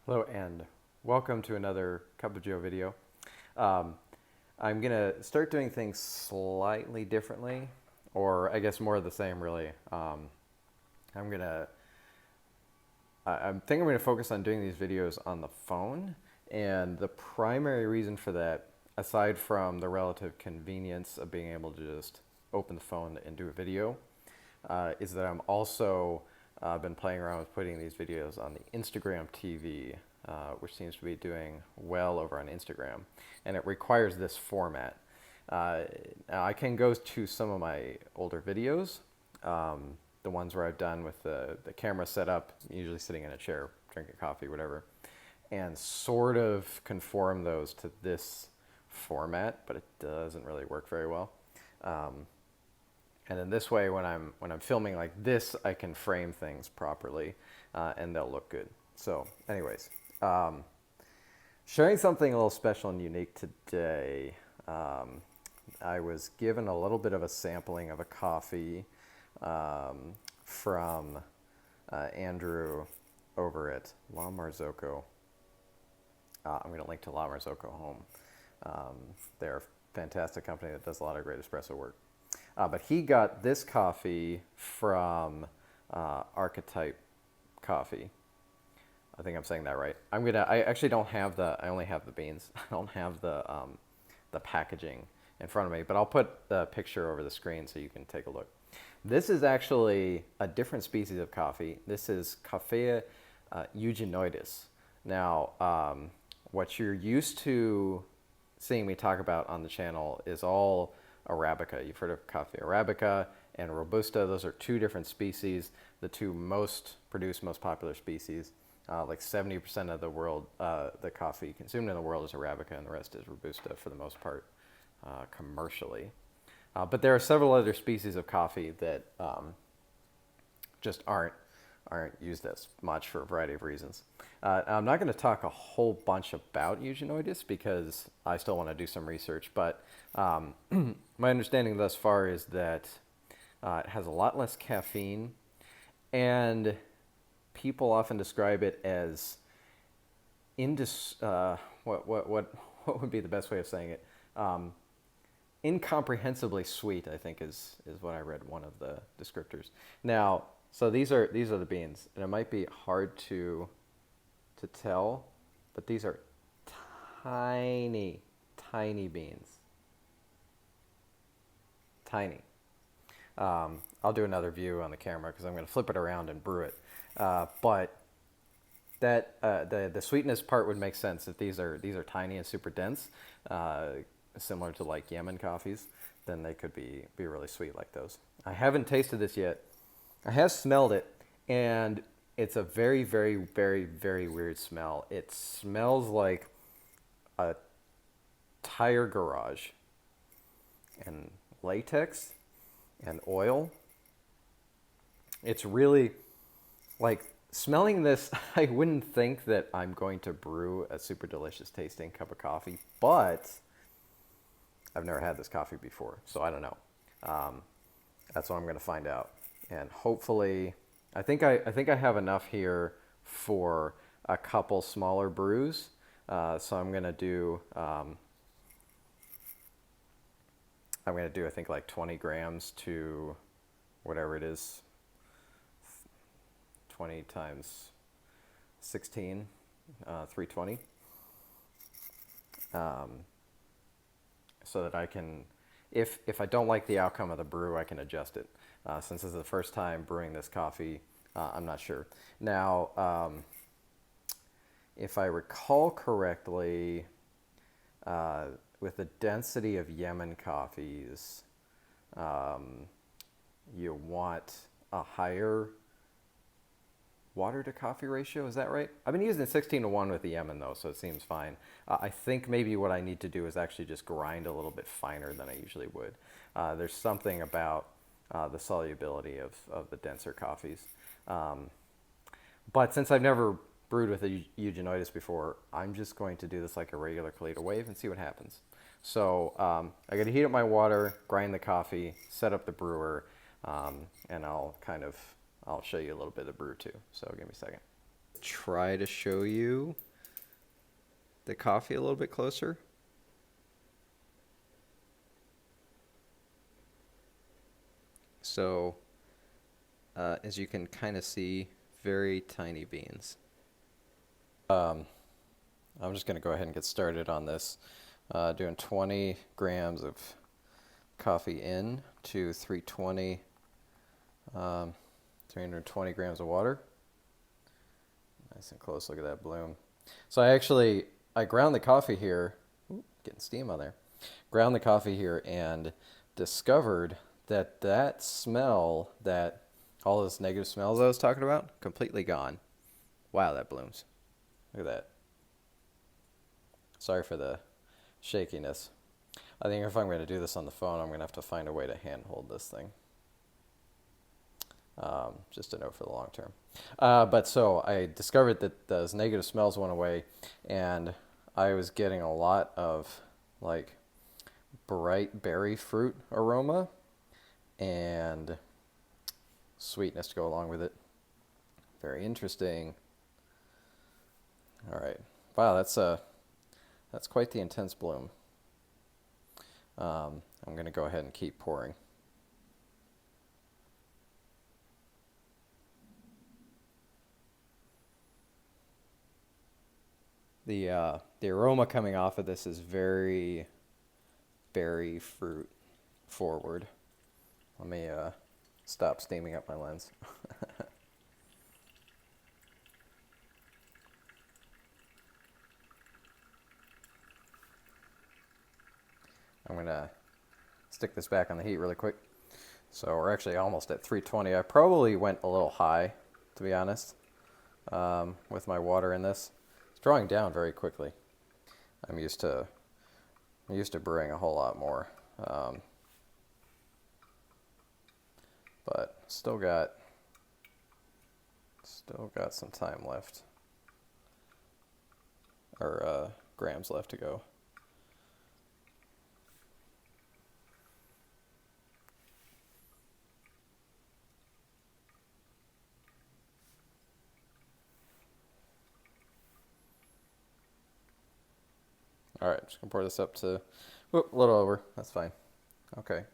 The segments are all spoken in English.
Hello and welcome to another Cup of Joe video. Um, I'm gonna start doing things slightly differently, or I guess more of the same really. I'm gonna, I think I'm gonna focus on doing these videos on the phone, and the primary reason for that, aside from the relative convenience of being able to just open the phone and do a video, is that I'm also been playing around with putting these videos on the Instagram TV, which seems to be doing well over on Instagram, and it requires this format. Now I can go to some of my older videos, the ones where I've done with the camera set up, usually sitting in a chair, drinking coffee, whatever, and sort of conform those to this format, but it doesn't really work very well. And in this way, when I'm filming like this, I can frame things properly, and they'll look good. So, anyways, sharing something a little special and unique today. I was given a little bit of a sampling of a coffee from Andrew over at La Marzocco. I'm going to link to La Marzocco home. They're a fantastic company that does a lot of great espresso work. But he got this coffee from Archetype Coffee. I think I'm saying that right. I actually don't have I only have the beans. I don't have the packaging in front of me, but I'll put the picture over the screen so you can take a look. This is actually a different species of coffee. This is Coffea Eugenioides. Now, what you're used to seeing me talk about on the channel is all Arabica. You've heard of Coffea Arabica and Robusta. Those are two different species, the two most popular species. Like 70% of the world, the coffee consumed in the world is Arabica, and the rest is Robusta for the most part, commercially. But there are several other species of coffee that just aren't used as much for a variety of reasons. I'm not going to talk a whole bunch about Eugenioides because I still want to do some research, but my understanding thus far is that it has a lot less caffeine, and people often describe it as what would be the best way of saying it? Incomprehensibly sweet, I think is what I read one of the descriptors. Now, so these are the beans, and it might be hard to tell, but these are tiny beans. Tiny. I'll do another view on the camera because I'm going to flip it around and brew it. But that the sweetness part would make sense if these are tiny and super dense, similar to like Yemen coffees. Then they could be really sweet like those. I haven't tasted this yet. I have smelled it, and it's a very weird smell. It smells like a tire garage and latex and oil. It's really like smelling this. I wouldn't think that I'm going to brew a super delicious tasting cup of coffee, but I've never had this coffee before, so I don't know. That's what I'm going to find out, and hopefully, I think I have enough here for a couple smaller brews. So I'm going to do I think like 20 grams to whatever it is, 20 times 16, 320. So that I can, if I don't like the outcome of the brew, I can adjust it. Since this is the first time brewing this coffee, I'm not sure. Now, if I recall correctly, with the density of Yemen coffees, you want a higher water to coffee ratio. Is that right? I've been using 16:1 with the Yemen though, so it seems fine. I think maybe what I need to do is actually just grind a little bit finer than I usually would. There's something about the solubility of the denser coffees. But since I've never brewed with a Eugenioides before, I'm just going to do this like a regular Kalita wave and see what happens. So I got to heat up my water, grind the coffee, set up the brewer, and I'll show you a little bit of the brew too. So give me a second. try to show you the coffee a little bit closer. So, as you can kind of see, very tiny beans. I'm just going to go ahead and get started on this. Doing 20 grams of coffee in to 320 grams of water. Nice and close, look at that bloom. So I ground the coffee here, getting steam on there. Ground the coffee here and discovered that smell, that all those negative smells I was talking about, completely gone. Wow, that blooms. Look at that. Sorry for the shakiness. I think if I'm going to do this on the phone, I'm going to have to find a way to handhold this thing. Just a note for the long term. But so I discovered that those negative smells went away, and I was getting a lot of like bright berry fruit aroma and sweetness to go along with it. Very interesting. All right. Wow, that's quite the intense bloom. I'm going to go ahead and keep pouring. The aroma coming off of this is very berry fruit forward. Let me stop steaming up my lens. I'm going to stick this back on the heat really quick. So we're actually almost at 320. I probably went a little high, to be honest, with my water in this. It's drawing down very quickly. I'm used to brewing a whole lot more. But still got some time left, or grams left to go. All right, just gonna pour this up to a little over. That's fine. Okay.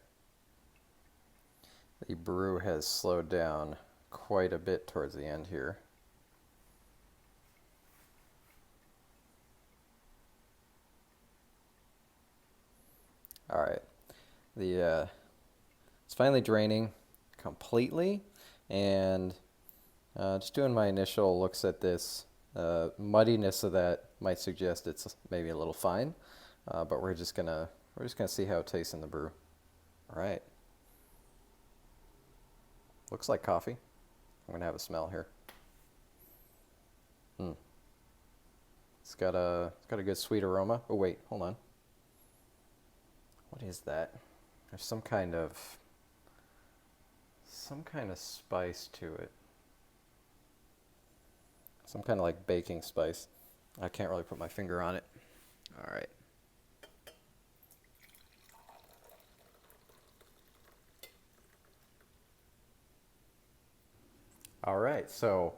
The brew has slowed down quite a bit towards the end here. All right. It's finally draining completely, and just doing my initial looks at this. Muddiness of that might suggest it's maybe a little fine, but we're just gonna see how it tastes in the brew. All right. Looks like coffee. I'm gonna have a smell here. It's got a good sweet aroma. Oh wait, hold on. What is that? There's some kind of spice to it. Some kind of like baking spice. I can't really put my finger on it. All right. All right, so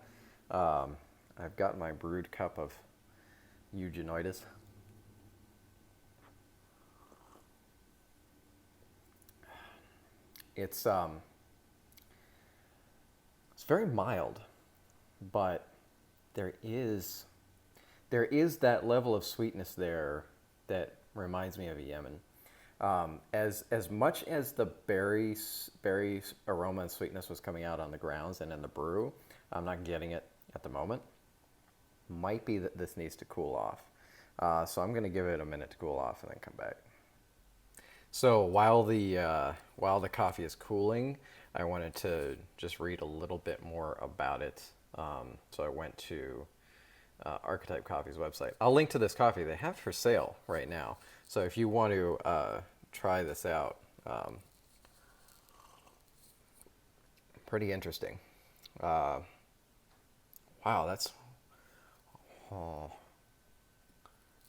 I've got my brewed cup of Eugenioides. It's very mild, but there is that level of sweetness there that reminds me of a Yemen. As much as the berry aroma and sweetness was coming out on the grounds and in the brew, I'm not getting it at the moment. Might be that this needs to cool off. So I'm going to give it a minute to cool off and then come back. So while the coffee is cooling, I wanted to just read a little bit more about it. So I went to Archetype Coffee's website. I'll link to this coffee. They have it for sale right now. So if you want to try this out, pretty interesting. Wow, it's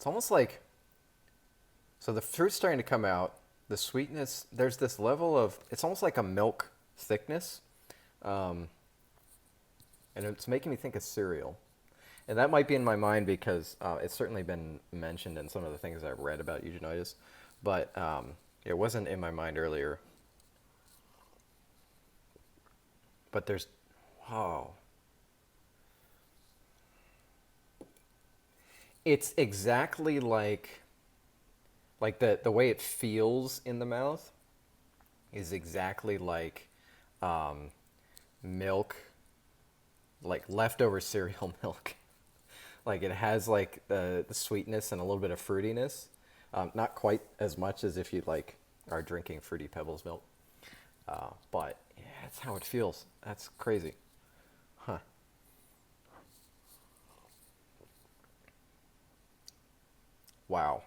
almost like, so the fruit's starting to come out. The sweetness, there's this level of, it's almost like a milk thickness. And it's making me think of cereal. And that might be in my mind because it's certainly been mentioned in some of the things I've read about Eugenioides, but it wasn't in my mind earlier. But there's, oh, it's exactly like the way it feels in the mouth is exactly like milk, like leftover cereal milk. Like it has like the sweetness and a little bit of fruitiness. Not quite as much as if you like are drinking Fruity Pebbles milk. But yeah, that's how it feels. That's crazy. Huh. Wow.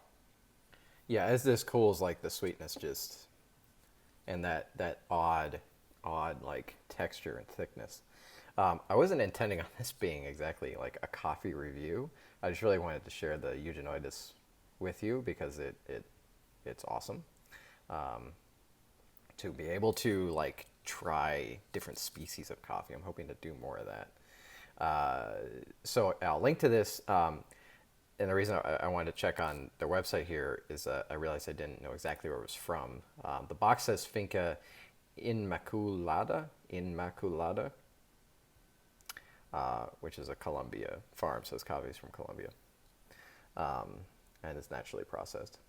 Yeah, as this cools, like the sweetness just, and that odd like texture and thickness. I wasn't intending on this being exactly like a coffee review. I just really wanted to share the Eugenioides with you because it's awesome. To be able to like try different species of coffee. I'm hoping to do more of that. So I'll link to this. And the reason I wanted to check on their website here is I realized I didn't know exactly where it was from. The box says Finca Inmaculada, which is a Colombia farm. Says coffee is from Colombia, and is naturally processed.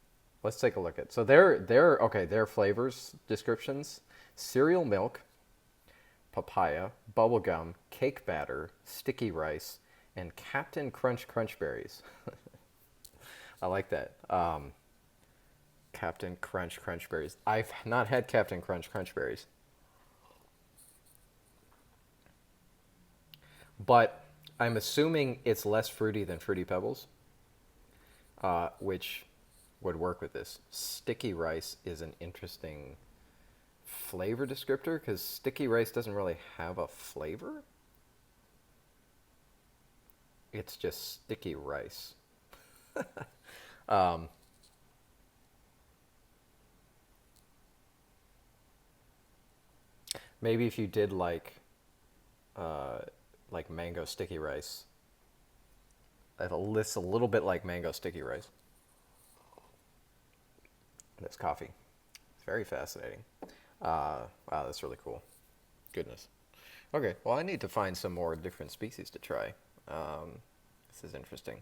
Let's take a look at. So their flavors descriptions: cereal milk, papaya, bubblegum, cake batter, sticky rice, and Captain Crunch berries. I like that. Captain Crunch berries. I've not had Captain Crunch berries, but I'm assuming it's less fruity than Fruity Pebbles, which would work with this. Sticky rice is an interesting flavor descriptor because sticky rice doesn't really have a flavor. It's just sticky rice. um, Maybe if you did like mango sticky rice, it lists a little bit like mango sticky rice. This coffee. It's very fascinating. Wow, that's really cool. Goodness. Okay, well, I need to find some more different species to try. This is interesting.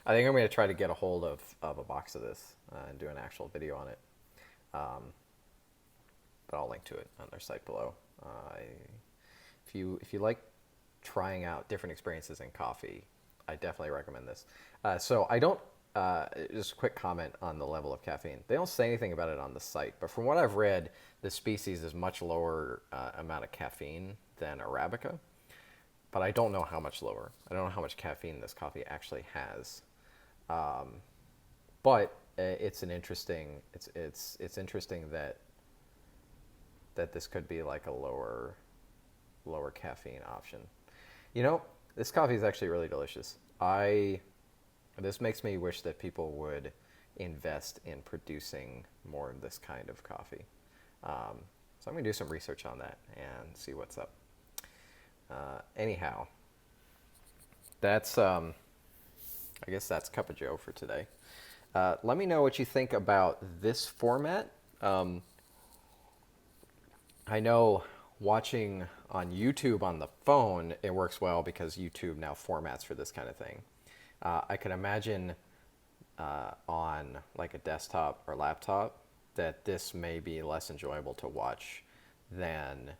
I think I'm going to try to get a hold of a box of this and do an actual video on it. But I'll link to it on their site below. If you like trying out different experiences in coffee, I definitely recommend this. So I don't. Just a quick comment on the level of caffeine. They don't say anything about it on the site, but from what I've read, this species is much lower amount of caffeine than Arabica. But I don't know how much lower. I don't know how much caffeine this coffee actually has. But it's an interesting. It's interesting that this could be like a lower caffeine option. You know, this coffee is actually really delicious. This makes me wish that people would invest in producing more of this kind of coffee. So I'm going to do some research on that and see what's up. Anyhow, that's I guess that's Cup of Joe for today. Let me know what you think about this format. I know watching on YouTube on the phone, it works well because YouTube now formats for this kind of thing. I can imagine on like a desktop or laptop that this may be less enjoyable to watch than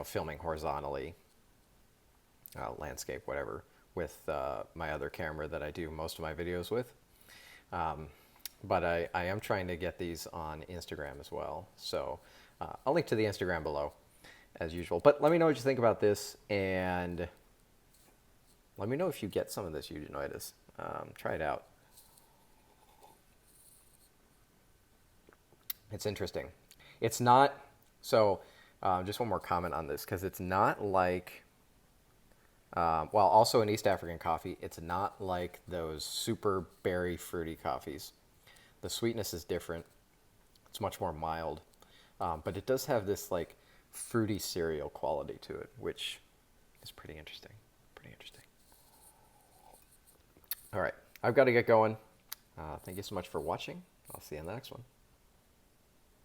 filming horizontally, landscape, whatever, with my other camera that I do most of my videos with. But I am trying to get these on Instagram as well. So I'll link to the Instagram below as usual. But let me know what you think about this, and let me know if you get some of this Eugenioides. Try it out. It's interesting. It's not, so just one more comment on this, because it's not like, well, also in East African coffee, it's not like those super berry fruity coffees. The sweetness is different. It's much more mild. But it does have this like fruity cereal quality to it, which is pretty interesting. Pretty interesting. All right, I've got to get going. Thank you so much for watching. I'll see you in the next one.